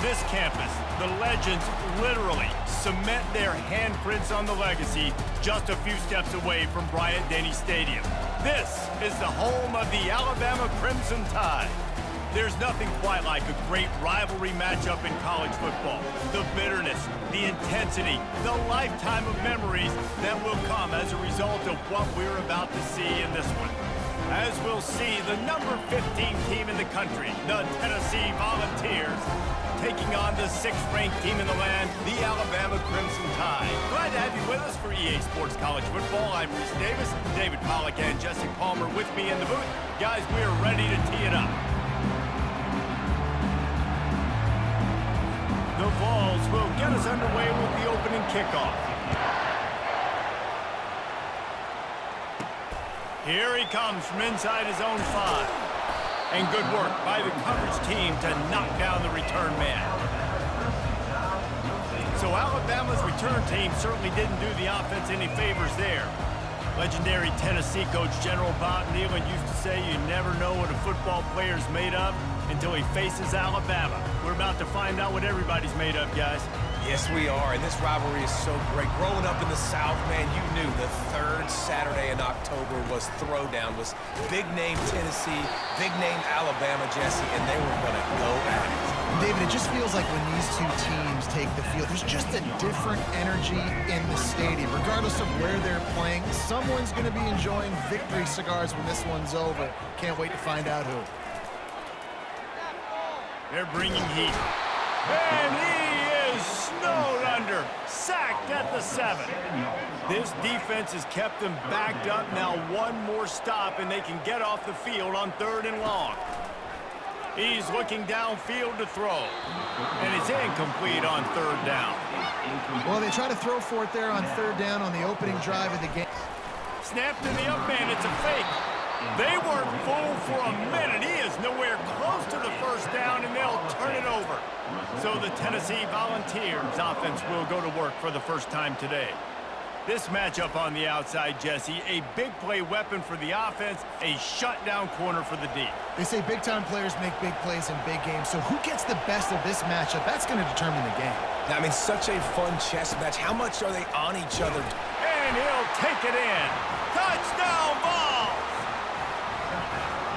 this campus, the legends literally cement their handprints on the legacy just a few steps away from Bryant-Denny Stadium. This is the home of the Alabama Crimson Tide. There's nothing quite like a great rivalry matchup in college football. The bitterness, the intensity, the lifetime of memories that will come as a result of what we're about to see in this one. As we'll see, the number 15 team in the country, the Tennessee Volunteers, taking on the 6th-ranked team in the land, the Alabama Crimson Tide. Glad to have you with us for EA Sports College Football. I'm Reese Davis, David Pollack and Jesse Palmer with me in the booth. Guys, we are ready to tee it up. The Vols will get us underway with the opening kickoff. Here he comes from inside his own 5. And good work by the coverage team to knock down the return man. So Alabama's return team certainly didn't do the offense any favors there. Legendary Tennessee coach General Bob Neyland used to say you never know what a football player's made of until he faces Alabama. We're about to find out what everybody's made of, guys. Yes, we are, and this rivalry is so great. Growing up in the South, man, you knew the third Saturday in October was throwdown, was big-name Tennessee, big-name Alabama, Jesse, and they were going to go at it. David, it just feels like when these two teams take the field, there's just a different energy in the stadium. Regardless of where they're playing, someone's going to be enjoying victory cigars when this one's over. Can't wait to find out who. They're bringing heat. And he is snowed under, sacked at the 7. This defense has kept them backed up. Now one more stop and they can get off the field on 3rd and long. He's looking downfield to throw. And it's incomplete on 3rd down. Well, they try to throw for it there on 3rd down on the opening drive of the game. Snapped in the up man, it's a fake. They weren't fooled for a minute. He is nowhere close to the 1st down, and they'll turn it over. So the Tennessee Volunteers offense will go to work for the first time today. This matchup on the outside, Jesse, a big play weapon for the offense, a shutdown corner for the D. They say big-time players make big plays in big games, so who gets the best of this matchup? That's going to determine the game. I mean, such a fun chess match. How much are they on each other? And he'll take it in. Touchdown ball!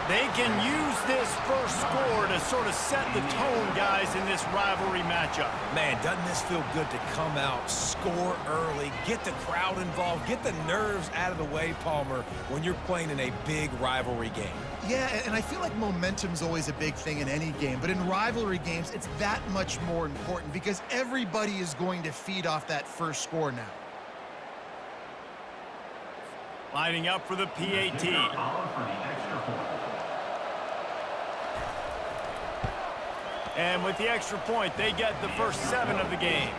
They can use this first score to sort of set the tone, guys, in this rivalry matchup. Man, doesn't this feel good to come out, score early, get the crowd involved, get the nerves out of the way, Palmer, when you're playing in a big rivalry game? Yeah, and I feel like momentum's always a big thing in any game, but in rivalry games, it's that much more important because everybody is going to feed off that first score now. Lining up for the PAT. And with the extra point, they get the first 7 of the game.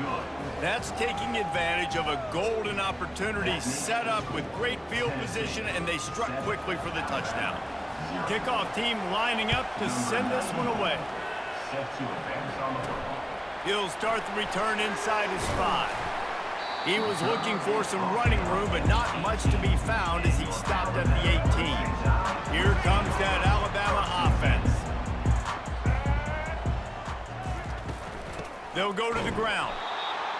That's taking advantage of a golden opportunity set up with great field position, and they struck quickly for the touchdown. Kickoff team lining up to send this one away. He'll start the return inside his 5. He was looking for some running room, but not much to be found as he stopped at the 18. Here comes that Alabama offense. They'll go to the ground.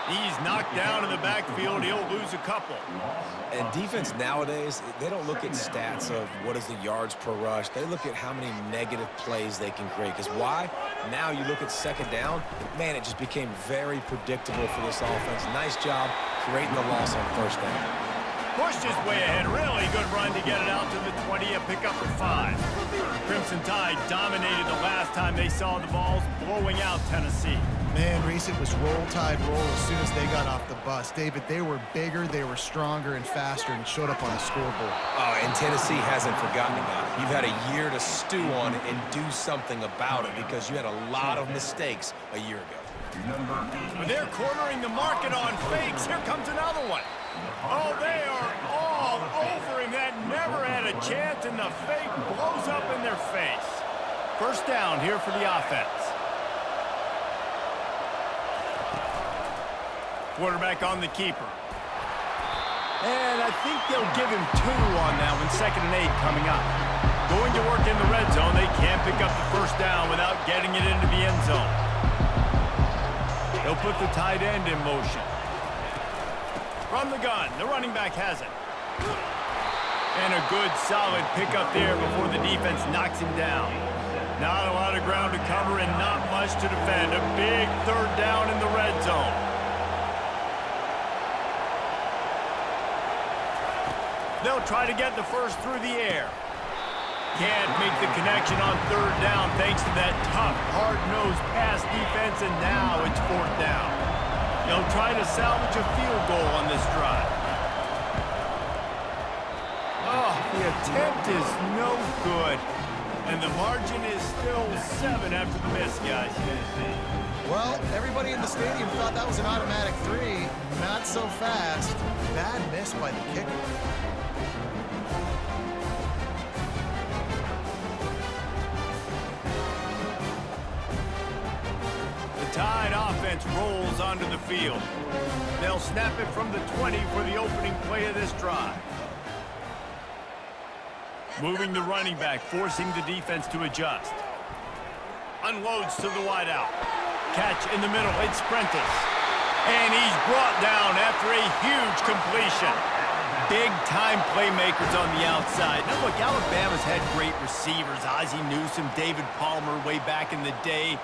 He's knocked down in the backfield. He'll lose a couple. And defense nowadays, they don't look at stats of what is the yards per rush. They look at how many negative plays they can create. Because why? Now you look at 2nd down, man, it just became very predictable for this offense. Nice job creating the loss on 1st down. Pushed his way ahead. Really good run to get it out to the 20, a pickup of 5. Crimson Tide dominated the last time they saw the Vols, blowing out Tennessee. Man, Reese, it was roll tide roll as soon as they got off the bus. David, they were bigger, they were stronger and faster, and showed up on the scoreboard. Oh, and Tennessee hasn't forgotten about it. You've had a year to stew on it and do something about it because you had a lot of mistakes a year ago. But they're cornering the market on fakes. Here comes another one. Oh, they are all over him. That never had a chance, and the fake blows up in their face. First down here for the offense. Quarterback on the keeper. And I think they'll give him 2 on that one. 2nd and 8 coming up. Going to work in the red zone. They can't pick up the first down without getting it into the end zone. He'll put the tight end in motion. From the gun, the running back has it. And a good, solid pickup there before the defense knocks him down. Not a lot of ground to cover and not much to defend. A big third down in the red zone. They'll try to get the first through the air. Can't make the connection on third down thanks to that tough, hard-nosed pass defense, and now it's fourth down. They'll try to salvage a field goal on this drive. Oh, the attempt is no good. And the margin is still 7 after the miss, guys. Well, everybody in the stadium thought that was an automatic 3. Not so fast. Bad miss by the kicker. Tide offense rolls onto the field. They'll snap it from the 20 for the opening play of this drive. Moving the running back, forcing the defense to adjust. Unloads to the wideout. Catch in the middle, it's Prentice. And he's brought down after a huge completion. Big-time playmakers on the outside. Now, look, Alabama's had great receivers. Ozzie Newsome, David Palmer way back in the day.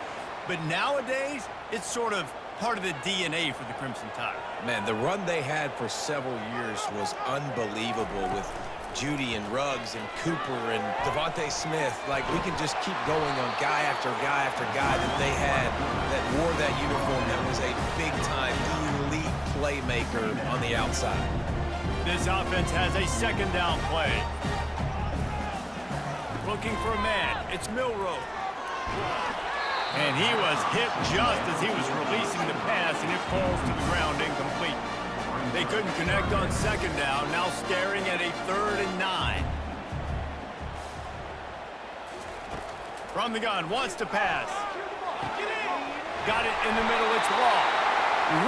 But nowadays, it's sort of part of the DNA for the Crimson Tide. Man, the run they had for several years was unbelievable with Judy and Ruggs and Cooper and Devontae Smith. Like, we can just keep going on guy after guy after guy that they had that wore that uniform that was a big-time elite playmaker on the outside. This offense has a second down play. Looking for a man. It's Milroe. And he was hit just as he was releasing the pass, and it falls to the ground incomplete. They couldn't connect on second down, now staring at a 3rd and 9. From the gun, wants to pass. Got it in the middle, it's Law.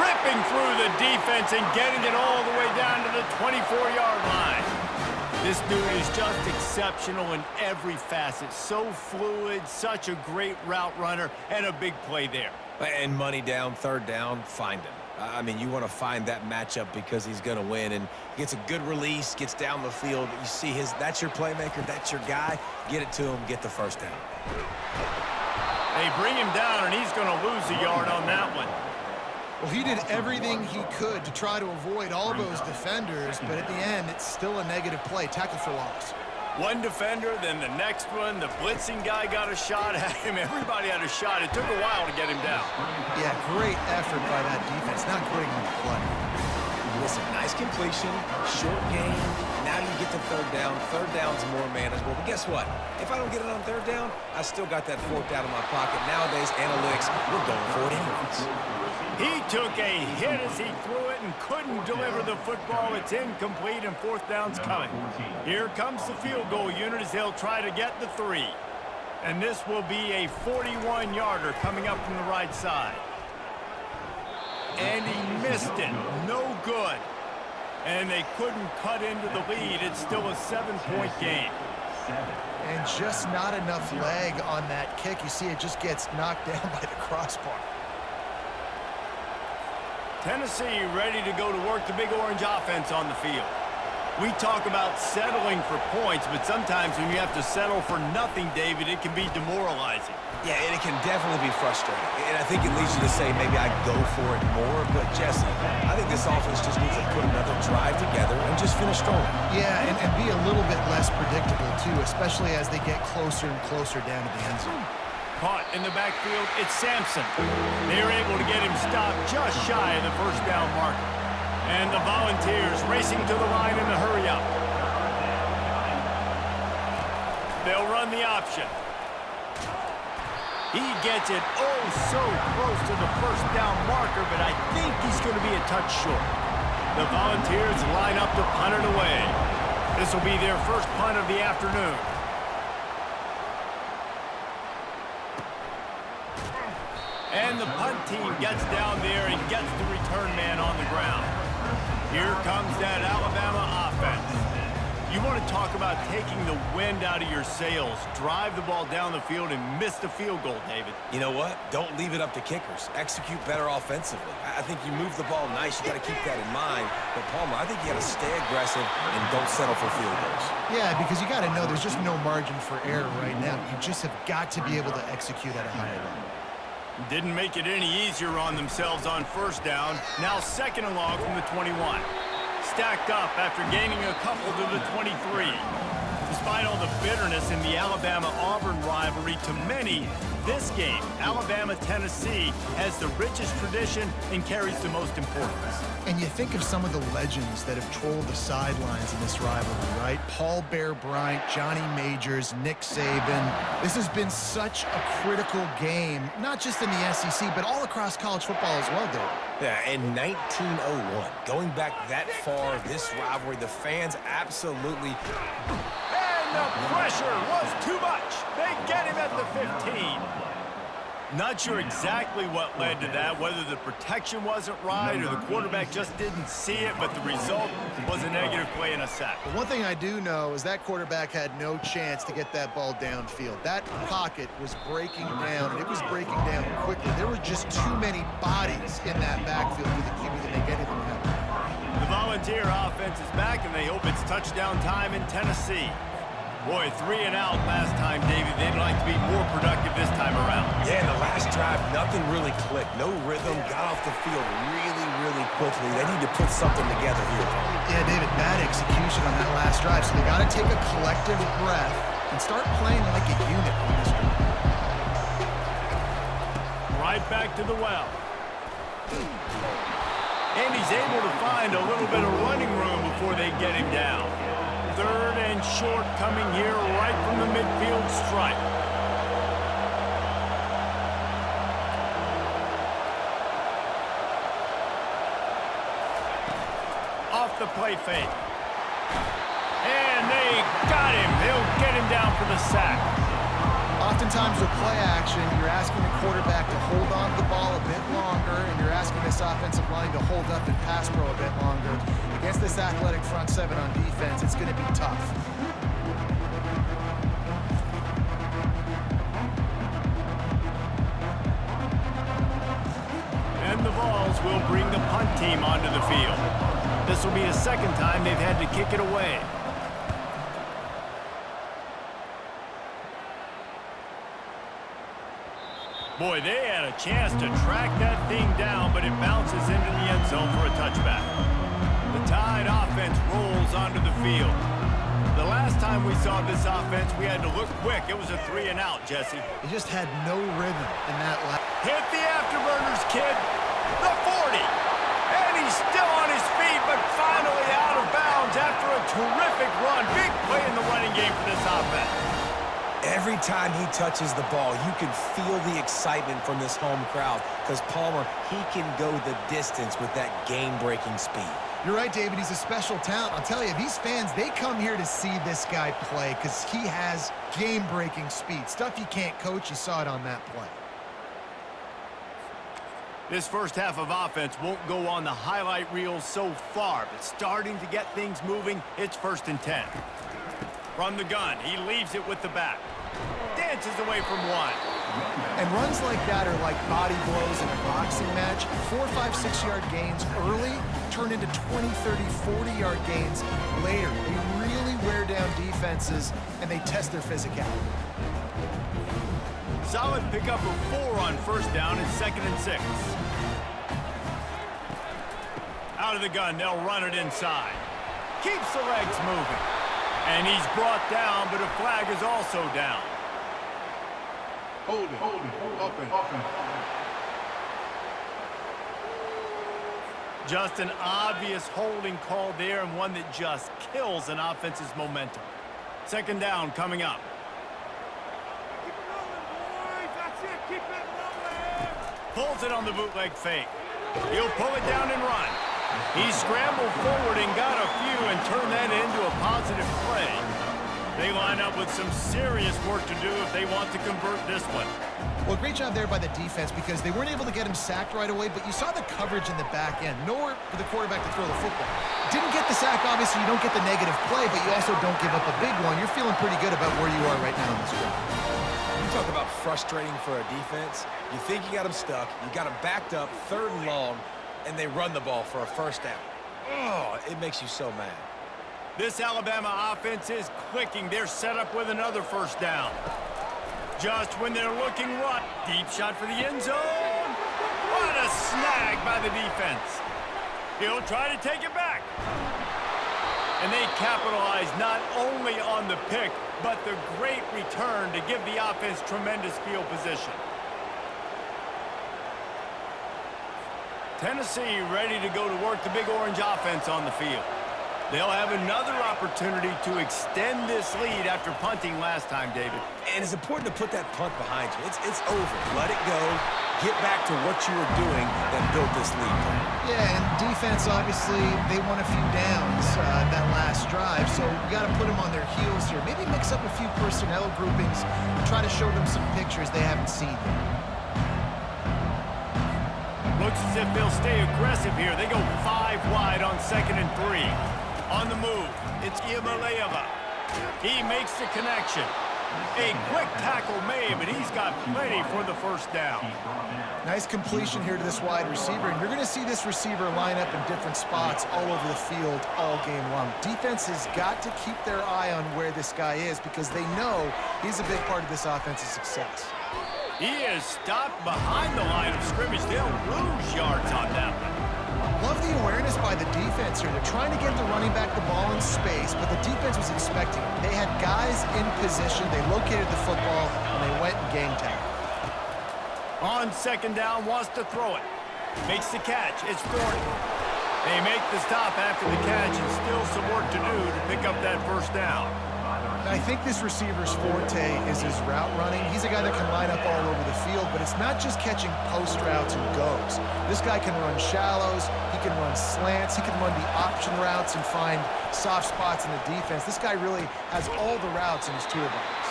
Ripping through the defense and getting it all the way down to the 24-yard line. This dude is just exceptional in every facet. So fluid, such a great route runner, and a big play there. And money down, third down, find him. I mean, you want to find that matchup because he's going to win, and gets a good release, gets down the field. You see that's your playmaker, that's your guy. Get it to him, get the first down. They bring him down, and he's going to lose a yard on that one. Well, he did everything he could to try to avoid all those defenders, but at the end, it's still a negative play. Tackle for loss. One defender, then the next one. The blitzing guy got a shot at him. Everybody had a shot. It took a while to get him down. Yeah, great effort by that defense. Not great on the play. Listen, nice completion, short game. Now you get to third down. Third down's more manageable. But guess what? If I don't get it on third down, I still got that fourth down in my pocket. Nowadays, analytics, we're going for it anyways. He took a hit as he threw it and couldn't deliver the football. It's incomplete, and fourth down's coming. Here comes the field goal unit as they'll try to get the 3. And this will be a 41-yarder coming up from the right side. And he missed it. No good. And they couldn't cut into the lead. It's still a 7-point game. And just not enough leg on that kick. You see it just gets knocked down by the crossbar. Tennessee ready to go to work the Big Orange offense on the field. We talk about settling for points, but sometimes when you have to settle for nothing, David, it can be demoralizing. Yeah, and it can definitely be frustrating. And I think it leads you to say maybe I go for it more. But, Jesse, I think this offense just needs to put another drive together and just finish strong. Yeah, and be a little bit less predictable, too, especially as they get closer and closer down to the end zone. Caught in the backfield, it's Sampson. They're able to get him stopped just shy of the first down marker. And the Volunteers racing to the line in the hurry-up. They'll run the option. He gets it oh so close to the first down marker, but I think he's going to be a touch short. The Volunteers line up to punt it away. This will be their first punt of the afternoon. And the punt team gets down there and gets the return man on the ground. Here comes that Alabama offense. You want to talk about taking the wind out of your sails. Drive the ball down the field and miss the field goal, David. You know what? Don't leave it up to kickers. Execute better offensively. I think you move the ball nice. You got to keep that in mind. But Palmer, I think you got to stay aggressive and don't settle for field goals. Yeah, because you got to know there's just no margin for error right now. You just have got to be able to execute at a higher level. Didn't make it any easier on themselves on first down. Now second and long from the 21. Stacked up after gaining a couple to the 23. Despite all the bitterness in the Alabama-Auburn rivalry, to many, this game, Alabama-Tennessee, has the richest tradition and carries the most importance. And you think of some of the legends that have trolled the sidelines in this rivalry, right? Paul Bear Bryant, Johnny Majors, Nick Saban. This has been such a critical game, not just in the SEC, but all across college football as well, David. Yeah, in 1901, going back that far, this rivalry, the fans absolutely... And the pressure was too much. They get him at the 15. Not sure exactly what led to that, whether the protection wasn't right or the quarterback just didn't see it, but the result was a negative play and a sack. But one thing I do know is that quarterback had no chance to get that ball downfield. That pocket was breaking down, and it was breaking down quickly. There were just too many bodies in that backfield for the QB to make anything happen. The Volunteer offense is back, and they hope it's touchdown time in Tennessee. Boy, 3 and out last time, David. They'd like to be more productive this time around. Yeah, in the last drive, nothing really clicked. No rhythm, got off the field really quickly. They need to put something together here. Yeah, David, bad execution on that last drive, so they got to take a collective breath and start playing like a unit on this one. Right back to the well. And he's able to find a little bit of running room before they get him down. Third and short coming here right from the midfield stripe. Off the play fake. And they got him. They'll get him down for the sack. Oftentimes with play action, you're asking the quarterback to hold on to the ball a bit longer, and you're asking this offensive line to hold up and pass pro a bit longer. Against this athletic front seven on defense, it's going to be tough. And the Vols will bring the punt team onto the field. This will be the second time they've had to kick it away. Boy, they had a chance to track that thing down, but it bounces into the end zone for a touchback. The Tide offense rolls onto the field. The last time we saw this offense, we had to look quick. It was a 3 and out, Jesse. He just had no rhythm in that last. Hit the afterburners, kid. The 40. And he's still on his feet, but finally out of bounds after a terrific run. Big play in the running game for this offense. Every time he touches the ball, you can feel the excitement from this home crowd because Palmer, he can go the distance with that game-breaking speed. You're right, David. He's a special talent. I'll tell you, these fans, they come here to see this guy play because he has game-breaking speed. Stuff you can't coach. You saw it on that play. This first half of offense won't go on the highlight reel so far, but starting to get things moving, it's 1st and 10. From the gun, he leaves it with the back. Dances away from one. And runs like that are like body blows in a boxing match. 4, 5, 6-yard gains early turn into 20, 30, 40-yard gains later. They really wear down defenses, and they test their physicality. Solid pickup of 4 on first down and 2nd and 6. Out of the gun, they'll run it inside. Keeps the legs moving. And he's brought down, but a flag is also down. Hold it. Open. Just an obvious holding call there, and one that just kills an offense's momentum. 2nd down coming up. Keep it rolling, boys. That's it. Keep it rolling. Pulls it on the bootleg fake. He'll pull it down and run. He scrambled forward and got a few and turned that into a positive play. They line up with some serious work to do if they want to convert this one. Well, great job there by the defense because they weren't able to get him sacked right away, but you saw the coverage in the back end. Nowhere for the quarterback to throw the football. Didn't get the sack, obviously. You don't get the negative play, but you also don't give up a big one. You're feeling pretty good about where you are right now in this drive. You talk about frustrating for a defense. You think you got them stuck, you got them backed up, 3rd and long, and they run the ball for a first down. Oh, it makes you so mad. This Alabama offense is clicking. They're set up with another first down. Just when they're looking right, deep shot for the end zone. What a snag by the defense. He'll try to take it back. And they capitalize not only on the pick, but the great return to give the offense tremendous field position. Tennessee ready to go to work the Big Orange offense on the field. They'll have another opportunity to extend this lead after punting last time, David. And it's important to put that punt behind you. It's over. Let it go. Get back to what you were doing that built this lead. Yeah, and defense, obviously, they won a few downs that last drive, so you got to put them on their heels here. Maybe mix up a few personnel groupings and try to show them some pictures they haven't seen yet. Looks as if they'll stay aggressive here. They go 5 wide on 2nd and 3. On the move, it's Iamaleava. He makes the connection. A quick tackle made, but he's got plenty for the first down. Nice completion here to this wide receiver, and you're going to see this receiver line up in different spots all over the field all game long. Defense has got to keep their eye on where this guy is because they know he's a big part of this offense's success. He is stopped behind the line of scrimmage. They'll lose yards on that one. Love the awareness by the defense here. They're trying to get the running back the ball in space, but the defense was expecting it. They had guys in position. They located the football, and they went and gang tagged. On 2nd down, wants to throw it. Makes the catch. It's 40. They make the stop after the catch, and still some work to do to pick up that first down. I think this receiver's forte is his route running. He's a guy that can line up all over the field, but it's not just catching post routes and goes. This guy can run shallows, he can run slants, he can run the option routes and find soft spots in the defense. This guy really has all the routes in his toolbox.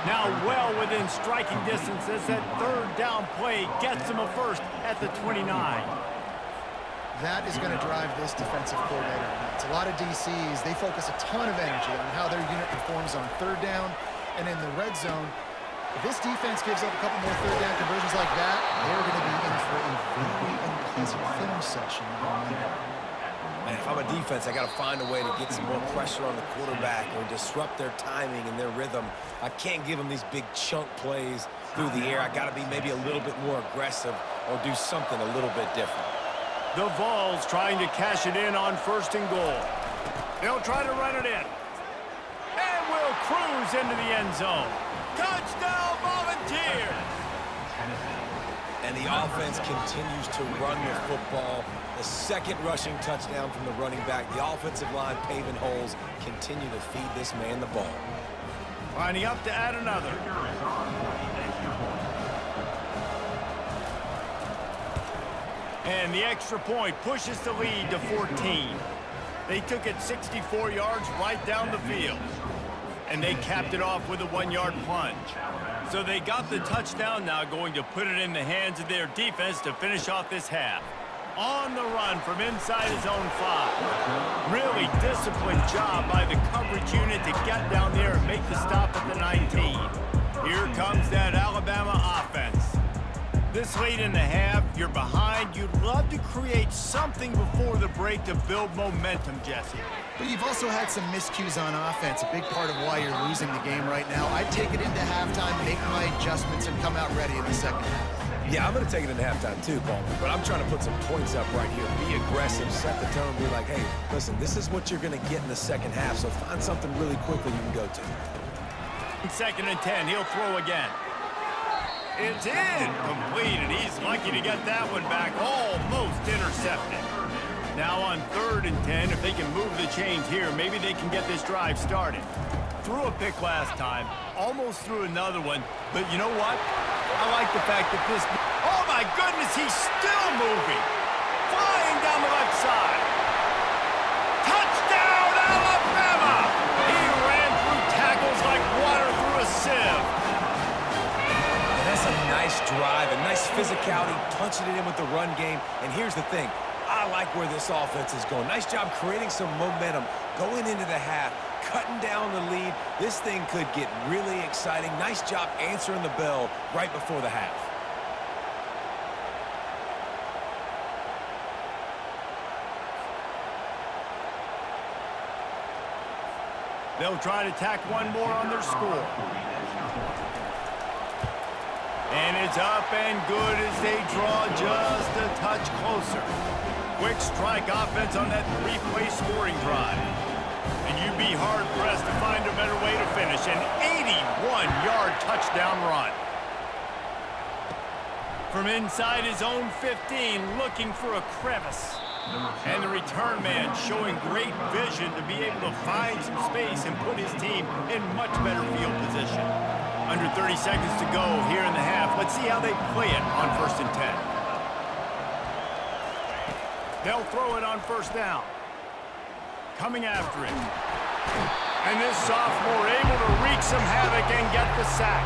Now well within striking distance as that 3rd down play gets him a first at the 29. That is going to drive this defensive coordinator nuts. A lot of DCs, they focus a ton of energy on how their unit performs on 3rd down and in the red zone. If this defense gives up a couple more 3rd down conversions like that, they're going to be in for a very unpleasant film session on Monday. Man, if I'm a defense, I got to find a way to get some more pressure on the quarterback or disrupt their timing and their rhythm. I can't give them these big chunk plays through the air. I got to be maybe a little bit more aggressive or do something a little bit different. The Vols trying to cash it in on 1st and goal. They'll try to run it in. And will cruise into the end zone. Touchdown, Volunteers! And the offense continues to run the football. The 2nd rushing touchdown from the running back. The offensive line paving holes continue to feed this man the ball. Lining up to add another. And the extra point pushes the lead to 14. They took it 64 yards right down the field. And they capped it off with a 1-yard plunge. So they got the touchdown, now going to put it in the hands of their defense to finish off this half. On the run from inside his own 5. Really disciplined job by the coverage unit to get down there and make the stop at the 19. Here comes that Alabama offense. This late in the half, you're behind. You'd love to create something before the break to build momentum, Jesse. But you've also had some miscues on offense, a big part of why you're losing the game right now. I'd take it into halftime, make my adjustments, and come out ready in the 2nd half. Yeah, I'm going to take it into halftime too, Paul. But I'm trying to put some points up right here. Be aggressive, set the tone, be like, hey, listen, this is what you're going to get in the 2nd half, so find something really quickly you can go to. 2nd and 10, he'll throw again. It's incomplete, and he's lucky to get that one back, almost intercepted. Now on 3rd and 10, if they can move the chains here, maybe they can get this drive started. Threw a pick last time, almost threw another one, but you know what? I like the fact that this... Oh my goodness, he's still moving! Flying down the left side! Touchdown, Alabama! He ran through out. He punches it in with the run game. And here's the thing. I like where this offense is going. Nice job creating some momentum going into the half, cutting down the lead. This thing could get really exciting. Nice job answering the bell right before the half. They'll try to tack one more on their score. And it's up and good as they draw just a touch closer. Quick strike offense on that three-play scoring drive. And you'd be hard-pressed to find a better way to finish. An 81-yard touchdown run. From inside his own 15, looking for a crevice. And the return man showing great vision to be able to find some space and put his team in much better field position. Under 30 seconds to go here in the half. Let's see how they play it on 1st and 10. They'll throw it on 1st down. Coming after it. And this sophomore able to wreak some havoc and get the sack.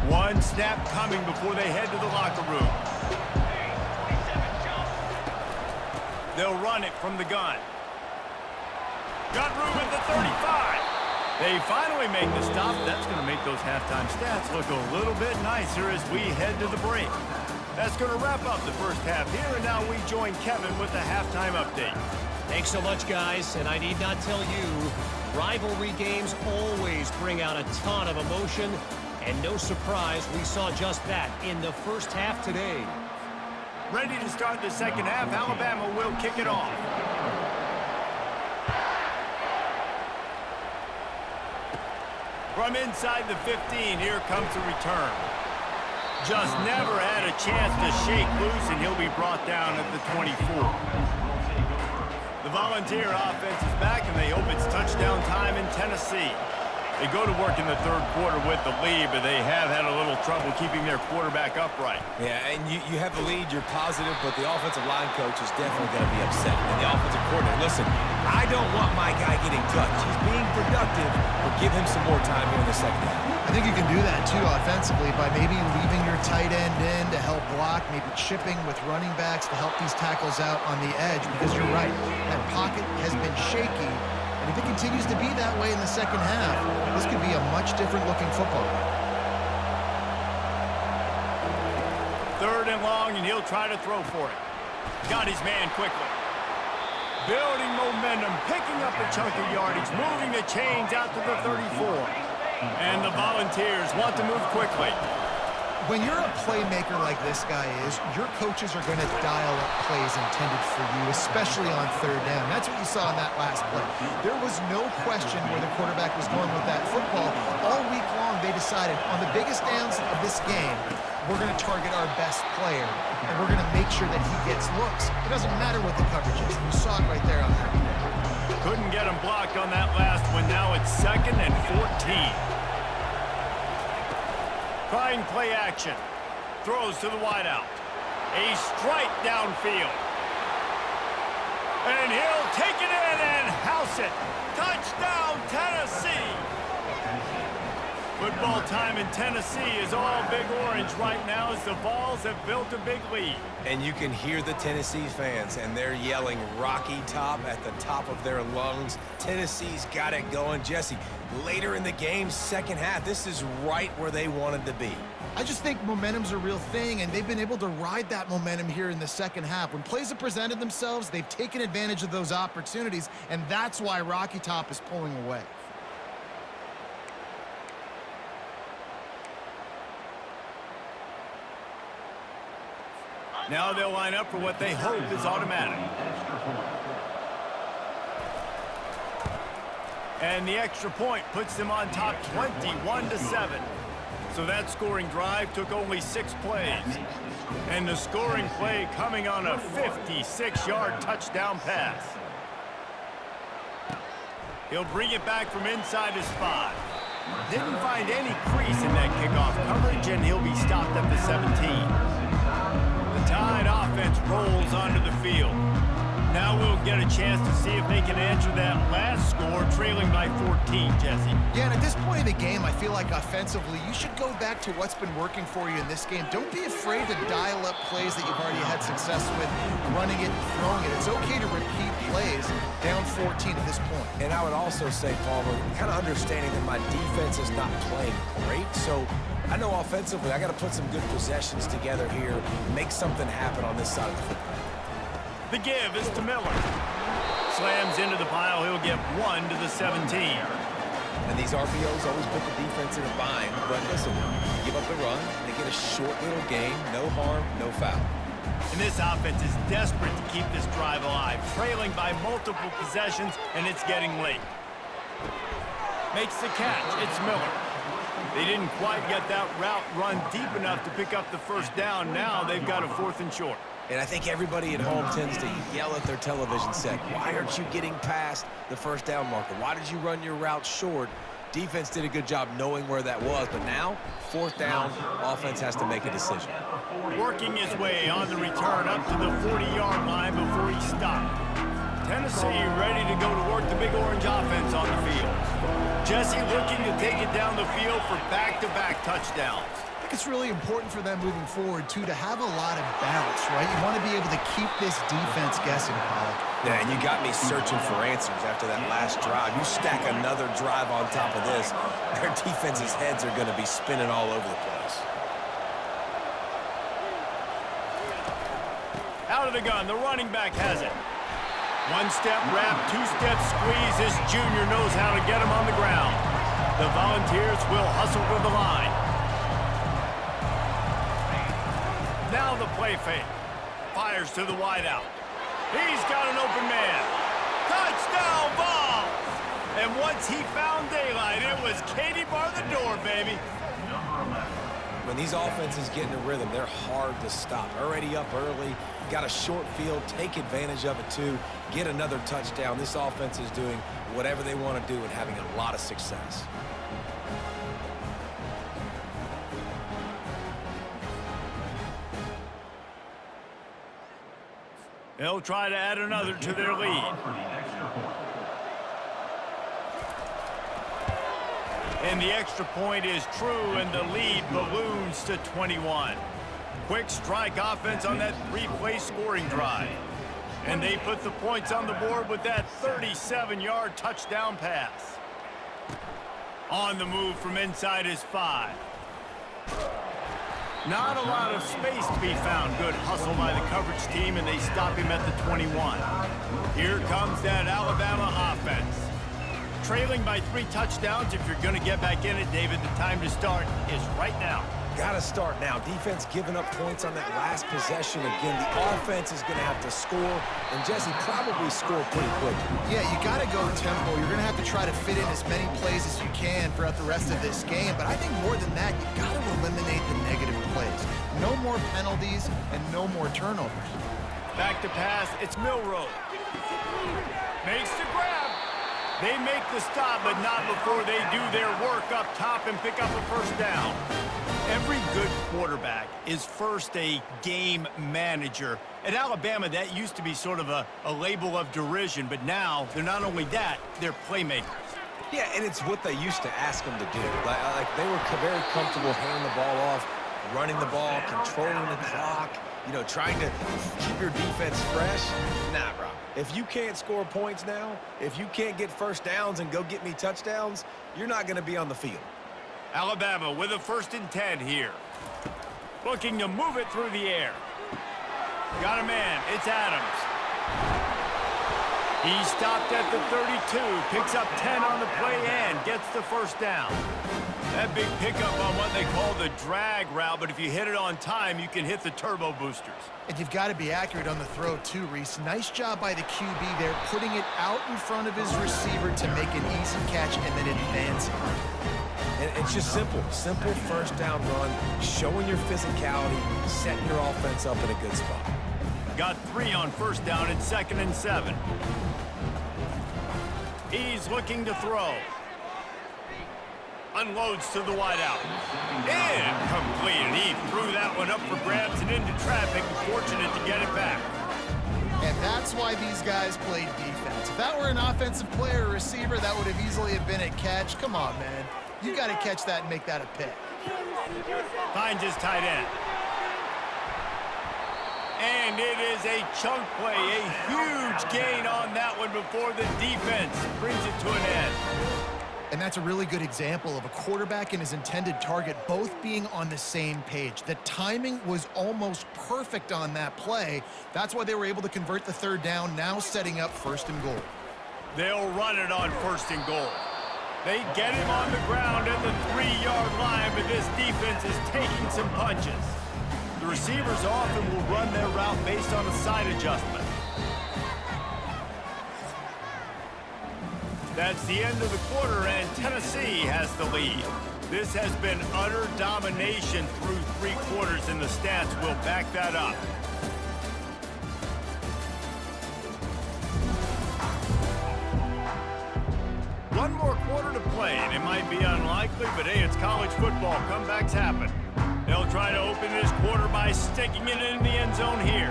One snap coming before they head to the locker room. They'll run it from the gun. Got room at the 35. They finally make the stop. That's going to make those halftime stats look a little bit nicer as we head to the break. That's going to wrap up the first half here, and now we join Kevin with the halftime update. Thanks so much, guys, and I need not tell you, rivalry games always bring out a ton of emotion. And no surprise, we saw just that in the first half today. Ready to start the second half, Alabama will kick it off. From inside the 15, here comes the return. Just never had a chance to shake loose, and he'll be brought down at the 24. The Volunteer offense is back, and they hope it's touchdown time in Tennessee. They go to work in the third quarter with the lead, but they have had a little trouble keeping their quarterback upright. Yeah, and you have the lead, you're positive, but the offensive line coach is definitely going to be upset. And the offensive coordinator, listen, I don't want my guy getting touched. He's being productive, but give him some more time here in the second half. I think you can do that, too, offensively, by maybe leaving your tight end in to help block, maybe chipping with running backs to help these tackles out on the edge, because you're right, that pocket has been shaky. And if it continues to be that way in the second half, this could be a much different looking football. 3rd and long, and he'll try to throw for it. Got his man quickly. Building momentum, picking up a chunk of yardage, moving the chains out to the 34. And the Volunteers want to move quickly. When you're a playmaker like this guy is, your coaches are going to dial up plays intended for you, especially on 3rd down. That's what you saw in that last play. There was no question where the quarterback was going with that football. All week long, they decided on the biggest downs of this game, we're going to target our best player, and we're going to make sure that he gets looks. It doesn't matter what the coverage is. You saw it right there on that. Couldn't get him blocked on that last one. Now it's 2nd and 14. Trying play action. Throws to the wideout. A strike downfield. And he'll take it in and house it. Touchdown, Tennessee. Football time in Tennessee is all Big Orange right now as the Vols have built a big lead. And you can hear the Tennessee fans, and they're yelling Rocky Top at the top of their lungs. Tennessee's got it going. Jesse, later in the game, second half, this is right where they wanted to be. I just think momentum's a real thing, and they've been able to ride that momentum here in the second half. When plays have presented themselves, they've taken advantage of those opportunities, and that's why Rocky Top is pulling away. Now they'll line up for what they hope is automatic. And the extra point puts them on top 21-7. So that scoring drive took only 6 plays. And the scoring play coming on a 56-yard touchdown pass. He'll bring it back from inside his 5. Didn't find any crease in that kickoff coverage, and he'll be stopped at the 17. The Tide offense rolls onto the field. Now we'll get a chance to see if they can answer that last score, trailing by 14, Jesse. Yeah, and at this point in the game, I feel like offensively, you should go back to what's been working for you in this game. Don't be afraid to dial up plays that you've already had success with, running it, throwing it. It's okay to repeat plays down 14 at this point. And I would also say, Palmer, kind of understanding that my defense is not playing great, so I know offensively I got to put some good possessions together here, make something happen on this side of the football. The give is to Miller. Slams into the pile. He'll get 1 to the 17. And these RPOs always put the defense in a bind. But listen, you give up the run, they get a short little gain, no harm, no foul. And this offense is desperate to keep this drive alive, trailing by multiple possessions, and it's getting late. Makes the catch. It's Miller. They didn't quite get that route run deep enough to pick up the first down. Now they've got a 4th and short. And I think everybody at home tends to yell at their television set, why aren't you getting past the first down marker? Why did you run your route short? Defense did a good job knowing where that was, but now, 4th down, offense has to make a decision. Working his way on the return up to the 40-yard line before he stopped. Tennessee ready to go to work the big orange offense on the field. Jesse looking to take it down the field for back-to-back touchdowns. I think it's really important for them moving forward, too, to have a lot of bounce, right? You want to be able to keep this defense guessing, Pollock. Yeah, and you got me searching for answers after that last drive. You stack another drive on top of this, their defense's heads are going to be spinning all over the place. Out of the gun, the running back has it. 1-step wrap, 2-step squeeze. This junior knows how to get him on the ground. The Volunteers will hustle to the line. Now the play fake. Fires to the wideout. He's got an open man. Touchdown ball! And once he found daylight, it was Katie bar the door, baby. When these offenses get in a rhythm, they're hard to stop. Already up early, got a short field, take advantage of it too, get another touchdown. This offense is doing whatever they want to do and having a lot of success. They'll try to add another to their lead. And the extra point is true, and the lead balloons to 21. Quick strike offense on that 3-play scoring drive. And they put the points on the board with that 37-yard touchdown pass. On the move from inside his 5. Not a lot of space to be found. Good hustle by the coverage team, and they stop him at the 21. Here comes that Alabama offense. Trailing by 3 touchdowns. If you're going to get back in it, David, the time to start is right now. Got to start now. Defense giving up points on that last possession. Again, the offense is going to have to score, and Jesse probably score pretty quickly. Yeah, you got to go tempo. You're going to have to try to fit in as many plays as you can throughout the rest of this game. But I think more than that, you got to eliminate the negative plays. No more penalties and no more turnovers. Back to pass. It's Milroe. Makes the grab. They make the stop, but not before they do their work up top and pick up a first down. Every good quarterback is first a game manager. At Alabama, that used to be sort of a label of derision, but now they're not only that, they're playmakers. Yeah, and it's what they used to ask them to do. Like they were very comfortable handing the ball off, running the ball, controlling the clock, you know, trying to keep your defense fresh. Nah, bro. If you can't score points now, if you can't get first downs and go get me touchdowns, you're not going to be on the field. Alabama with a 1st and 10 here. Looking to move it through the air. Got a man. It's Adams. He stopped at the 32. Picks up 10 on the play and gets the first down. That big pickup on what they call the drag route, but if you hit it on time, you can hit the turbo boosters. And you've got to be accurate on the throw, too, Reese. Nice job by the QB there, putting it out in front of his receiver to make an easy catch and then advancing. And it's just simple first down run, showing your physicality, setting your offense up in a good spot. Got 3 on first down and 2nd and 7. He's looking to throw. Unloads to the wideout. Incomplete. He threw that one up for grabs and into traffic. Fortunate to get it back. And that's why these guys played defense. If that were an offensive player or receiver, that would have easily have been a catch. Come on, man. You got to catch that and make that a pick. Finds his tight end. And it is a chunk play, a huge gain on that one before the defense brings it to an end. And that's a really good example of a quarterback and his intended target both being on the same page. The timing was almost perfect on that play. That's why they were able to convert the third down, now setting up 1st and goal. They'll run it on 1st and goal. They get him on the ground at the 3-yard line, but this defense is taking some punches. The receivers often will run their route based on a side adjustment. That's the end of the quarter, and Tennessee has the lead. This has been utter domination through 3 quarters, and the stats will back that up. One more quarter to play, and it might be unlikely, but hey, it's college football. Comebacks happen. They'll try to open this quarter by sticking it in the end zone here.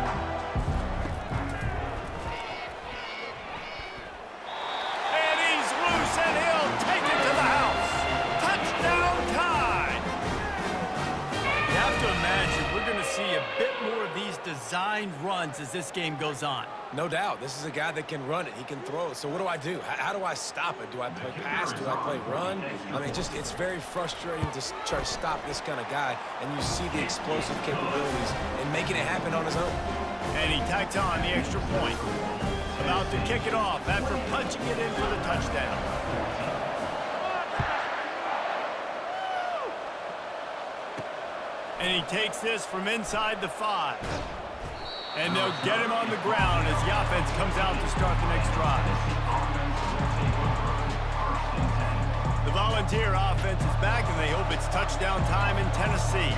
And he's loose, and he'll take it to the house. Touchdown time! You have to imagine we're going to see a bit more of these designed runs as this game goes on. No doubt. This is a guy that can run it. He can throw it. So what do I do? How do I stop it? Do I play pass? Do I play run? I mean, it's very frustrating to try to stop this kind of guy, and you see the explosive capabilities and making it happen on his own. And he tacked on the extra point. About to kick it off after punching it in for the touchdown. And he takes this from inside the 5. And they'll get him on the ground as the offense comes out to start the next drive. The Volunteer offense is back, and they hope it's touchdown time in Tennessee.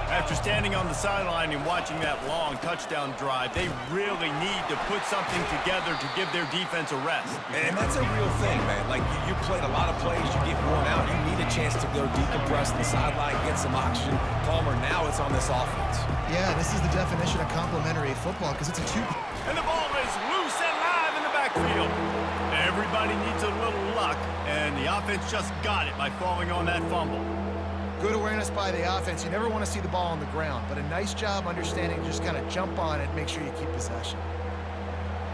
After standing on the sideline and watching that long touchdown drive, they really need to put something together to give their defense a rest. And that's a real thing, man. Like, you played a lot of plays, you get worn out, you need a chance to go decompress on the sideline, get some oxygen. Palmer, now it's on this offense. Yeah, this is the definition of complementary football because it's a 2. And the ball is loose and live in the backfield. Everybody needs a little luck, and the offense just got it by falling on that fumble. Good awareness by the offense. You never want to see the ball on the ground, but a nice job understanding to just kind of jump on it and make sure you keep possession.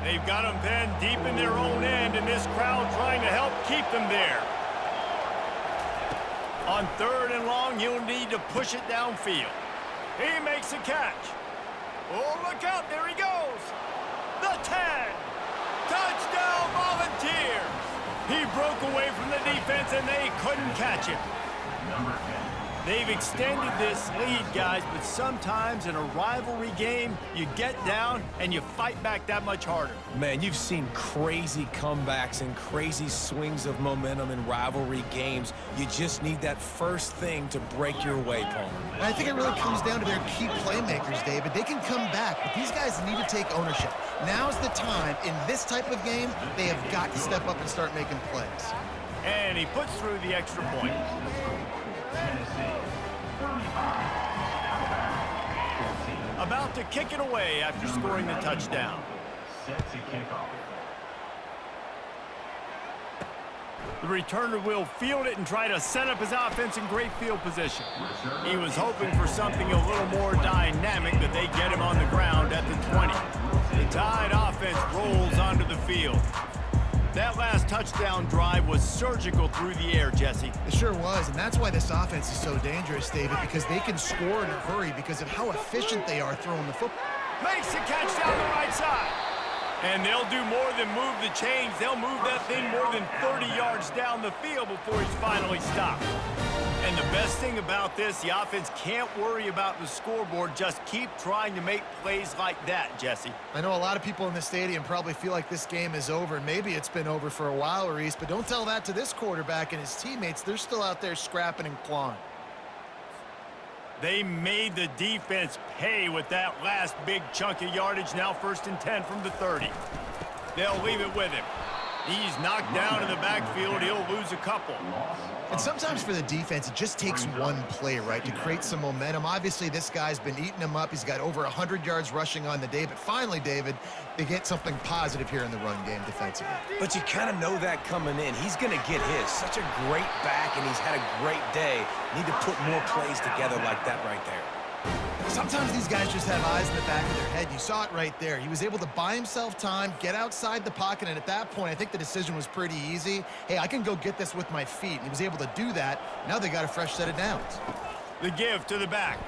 They've got them pinned deep in their own end, and this crowd trying to help keep them there. On 3rd and long, you'll need to push it downfield. He makes a catch. Oh, look out, there he goes. The 10. Touchdown Volunteers. He broke away from the defense, and they couldn't catch him. They've extended this lead, guys, but sometimes in a rivalry game, you get down and you fight back that much harder. Man, you've seen crazy comebacks and crazy swings of momentum in rivalry games. You just need that first thing to break your way, Palmer. And I think it really comes down to their key playmakers, David. They can come back, but these guys need to take ownership. Now's the time. In this type of game, they have got to step up and start making plays. And he puts through the extra point. About to kick it away after scoring the touchdown. The returner will field it and try to set up his offense in great field position. He was hoping for something a little more dynamic, but they get him on the ground at the 20. The Tide offense rolls onto the field. That last touchdown drive was surgical through the air, Jesse. It sure was, and that's why this offense is so dangerous, David, because they can score in a hurry because of how efficient they are throwing the football. Makes the catch down the right side. And they'll do more than move the chains. They'll move that thing more than 30 yards down the field before he's finally stopped. And the best thing about this, the offense can't worry about the scoreboard. Just keep trying to make plays like that, Jesse. I know a lot of people in the stadium probably feel like this game is over. Maybe it's been over for a while, Reese, but don't tell that to this quarterback and his teammates. They're still out there scrapping and clawing. They made the defense pay with that last big chunk of yardage. Now 1st and 10 from the 30. They'll leave it with him. He's knocked down in the backfield. He'll lose a couple. And sometimes for the defense, it just takes one play, right, to create some momentum. Obviously, this guy's been eating him up. He's got over 100 yards rushing on the day. But finally, David, they get something positive here in the run game defensively. But you kind of know that coming in. He's going to get his. Such a great back, and he's had a great day. Need to put more plays together like that right there. Sometimes these guys just have eyes in the back of their head. You saw it right there. He was able to buy himself time, get outside the pocket, and at that point, I think the decision was pretty easy. Hey, I can go get this with my feet. And he was able to do that. Now they got a fresh set of downs. The give to the back.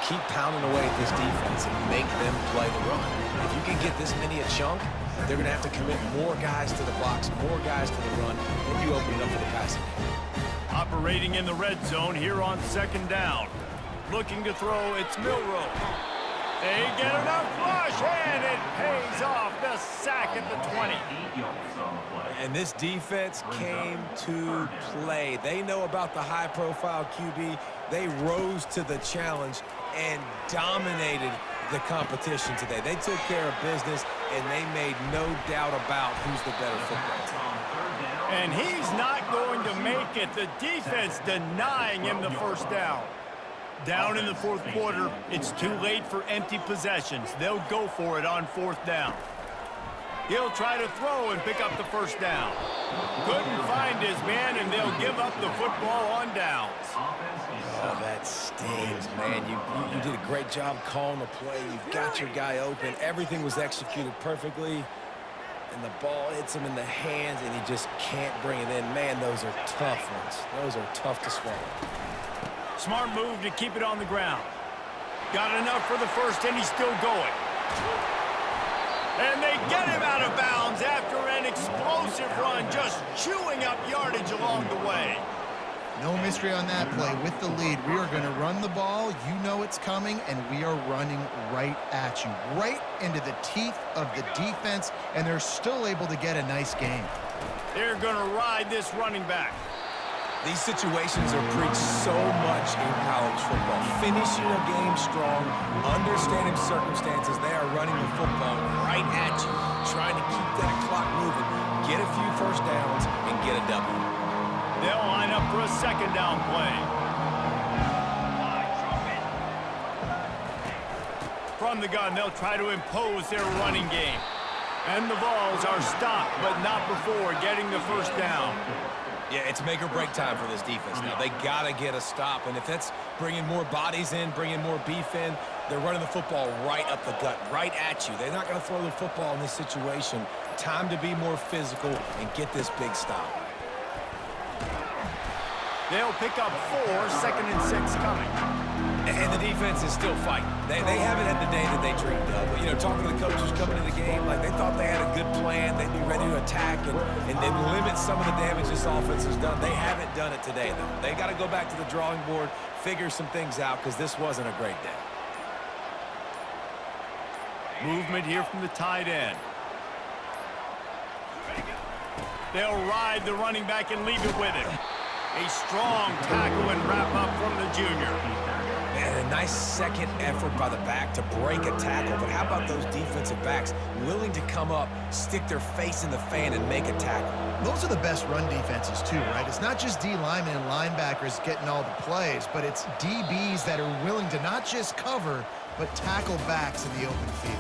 Keep pounding away at this defense and make them play the run. If you can get this many a chunk, they're going to have to commit more guys to the box, more guys to the run, and you open it up for the passing game. Operating in the red zone here on second down. Looking to throw, it's Milrow. They get enough flush, and it pays off. The sack at the 20. And this defense came to play. They know about the high-profile QB. They rose to the challenge and dominated the competition today. They took care of business, and they made no doubt about who's the better football team. And he's not going to make it. The defense denying him the first down. Down in the fourth quarter, it's too late for empty possessions. They'll go for it on fourth down. He'll try to throw and pick up the first down. Couldn't find his man, and they'll give up the football on downs. Oh, that stings, man. You did a great job calling the play. You got your guy open. Everything was executed perfectly. And the ball hits him in the hands, and he just can't bring it in. Man, those are tough ones. Those are tough to swallow. Smart move to keep it on the ground. Got enough for the first, and he's still going. And they get him out of bounds after an explosive run, just chewing up yardage along the way. No mystery on that play. With the lead, we are going to run the ball. You know it's coming, and we are running right at you, right into the teeth of the defense, and they're still able to get a nice game. They're going to ride this running back. These situations are preached so much in college football. Finishing a game strong, understanding circumstances. They are running the football right at you, trying to keep that clock moving, get a few first downs, and get a W. They'll line up for a second down play. From the gun, they'll try to impose their running game. And the balls are stopped, but not before getting the first down. Yeah, it's make or break time for this defense now. They got to get a stop, and if that's bringing more bodies in, bringing more beef in, they're running the football right up the gut, right at you. They're not going to throw the football in this situation. Time to be more physical and get this big stop. They'll pick up 4, second and 6 coming. And the defense is still fighting. They haven't had the day that they dreamed of. But, you know, talking to the coaches coming into the game, like they thought they had a good plan. They'd be ready to attack and limit some of the damage this offense has done. They haven't done it today, though. They got to go back to the drawing board, figure some things out, because this wasn't a great day. Movement here from the tight end. They'll ride the running back and leave it with him. A strong tackle and wrap up from the junior. And a nice second effort by the back to break a tackle. But how about those defensive backs willing to come up, stick their face in the fan, and make a tackle? Those are the best run defenses, too, right? It's not just D linemen and linebackers getting all the plays, but it's DBs that are willing to not just cover, but tackle backs in the open field.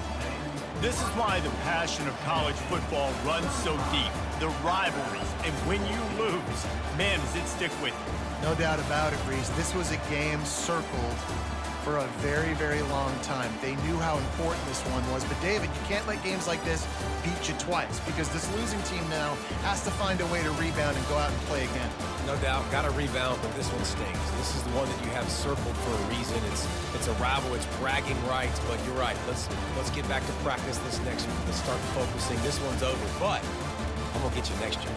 This is why the passion of college football runs so deep. The rivalries, and when you lose, man, does it stick with you. No doubt about it, Reese. This was a game circled for a very, very long time. They knew how important this one was. But, David, you can't let games like this beat you twice, because this losing team now has to find a way to rebound and go out and play again. No doubt, got to rebound, but this one stings. This is the one that you have circled for a reason. It's a rival, it's bragging rights, but you're right. Let's get back to practice this next week. Let's start focusing. This one's over, but I'm going to get you next year.